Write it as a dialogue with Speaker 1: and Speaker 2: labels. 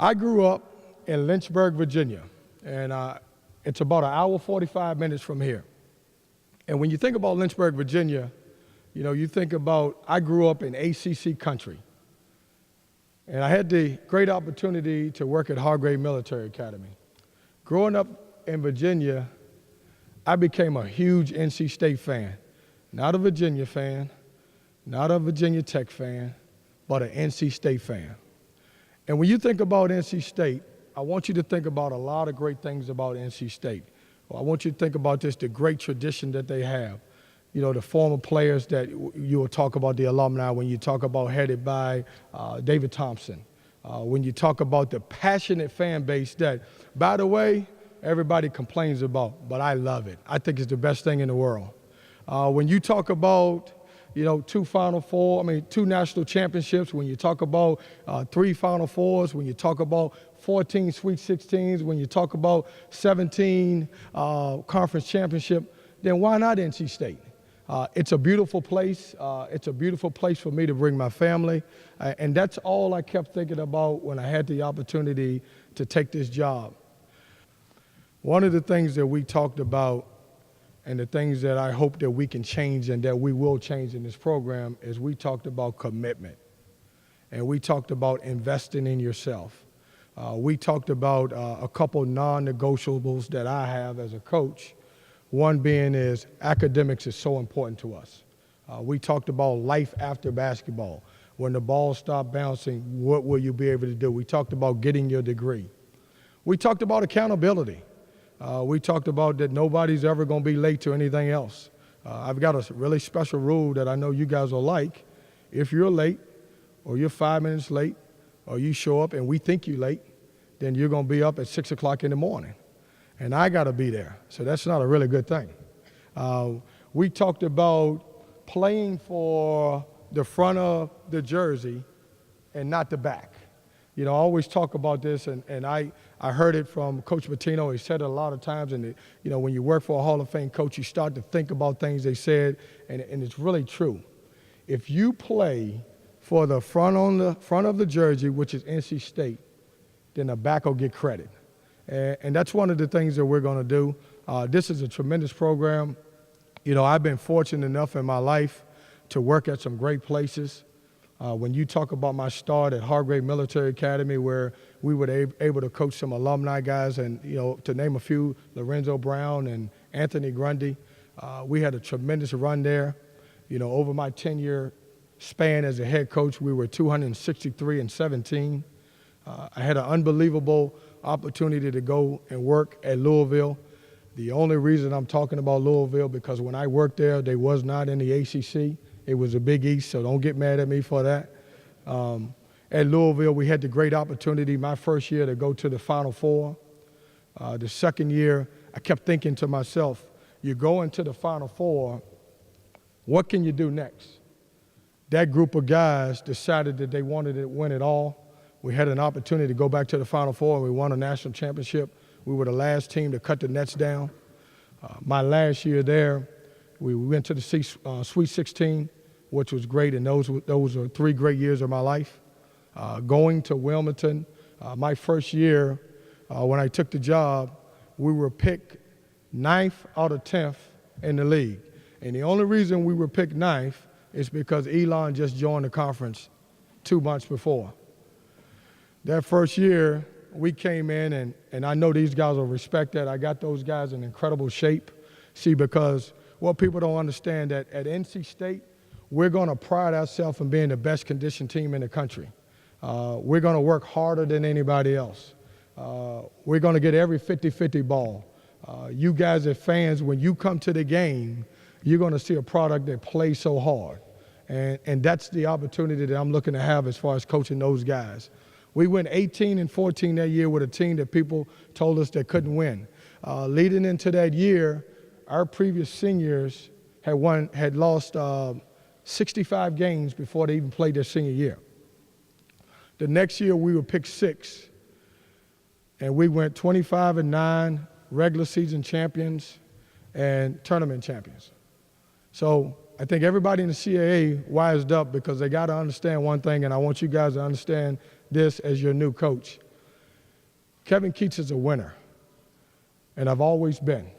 Speaker 1: I grew up in Lynchburg, Virginia, and it's about 1 hour 45 minutes from here. And when you think about Lynchburg, Virginia, you know, you think about, I grew up in ACC country. And I had the great opportunity to work at Hargrave Military Academy. Growing up in Virginia, I became a huge NC State fan. Not a Virginia fan, not a Virginia Tech fan, but an NC State fan. And when you think about NC State, I want you to think about a lot of great things about NC State. Well, I want you to think about this, the great tradition that they have. You know, the former players that you will talk about, the alumni, when you talk about headed by David Thompson. When you talk about the passionate fan base that, by the way, everybody complains about, but I love it. I think it's the best thing in the world. When you talk about, you know, two national championships, when you talk about 3 Final Fours, when you talk about 14 Sweet 16s, when you talk about 17 conference championship, then why not NC State? It's a beautiful place. It's a beautiful place for me to bring my family. And that's all I kept thinking about when I had the opportunity to take this job. One of the things that we talked about and the things that I hope that we can change and that we will change in this program is we talked about commitment. And we talked about investing in yourself. We talked about a couple non-negotiables that I have as a coach. One being is academics is so important to us. We talked about life after basketball. When the ball stops bouncing, what will you be able to do? We talked about getting your degree. We talked about accountability. We talked about that nobody's ever going to be late to anything else. I've got a really special rule that I know you guys will like. If you're late or you're 5 minutes late or you show up and we think you're late, then you're going to be up at 6 o'clock in the morning. And I got to be there. So that's not a really good thing. We talked about playing for the front of the jersey and not the back. You know, I always talk about this, and I heard it from Coach Pitino. He said it a lot of times, and you know, when you work for a Hall of Fame coach, you start to think about things they said, and it's really true. If you play for the front of the jersey, which is NC State, then the back will get credit. And that's one of the things that we're going to do. This is a tremendous program. You know, I've been fortunate enough in my life to work at some great places. When you talk about my start at Hargrave Military Academy, where we were able to coach some alumni guys, and, you know, to name a few, Lorenzo Brown and Anthony Grundy, we had a tremendous run there. You know, over my 10-year span as a head coach, we were 263-17. I had an unbelievable opportunity to go and work at Louisville. The only reason I'm talking about Louisville, because when I worked there, they was not in the ACC. It was a Big East, so don't get mad at me for that. At Louisville, we had the great opportunity my first year to go to the Final Four. The second year, I kept thinking to myself, you go into the Final Four, what can you do next? That group of guys decided that they wanted to win it all. We had an opportunity to go back to the Final Four, and we won a national championship. We were the last team to cut the nets down. My last year there, we went to the Sweet 16, which was great, and those were 3 great years of my life. Going to Wilmington, my first year, when I took the job, we were picked 9th out of 10th in the league. And the only reason we were picked 9th is because Elon just joined the conference 2 months before. That first year, we came in, and I know these guys will respect that. I got those guys in incredible shape. See, because what people don't understand, that at NC State, we're going to pride ourselves in being the best conditioned team in the country. We're going to work harder than anybody else. We're going to get every 50-50 ball. You guys as fans, when you come to the game, you're going to see a product that plays so hard. And that's the opportunity that I'm looking to have as far as coaching those guys. We went 18-14 that year with a team that people told us they couldn't win. Leading into that year, our previous seniors had lost 65 games before they even played their senior year. The next year, we were picked 6, and we went 25-9, regular season champions and tournament champions. So I think everybody in the CAA wised up, because they got to understand one thing, and I want you guys to understand this as your new coach. Kevin Keatts is a winner, and I've always been.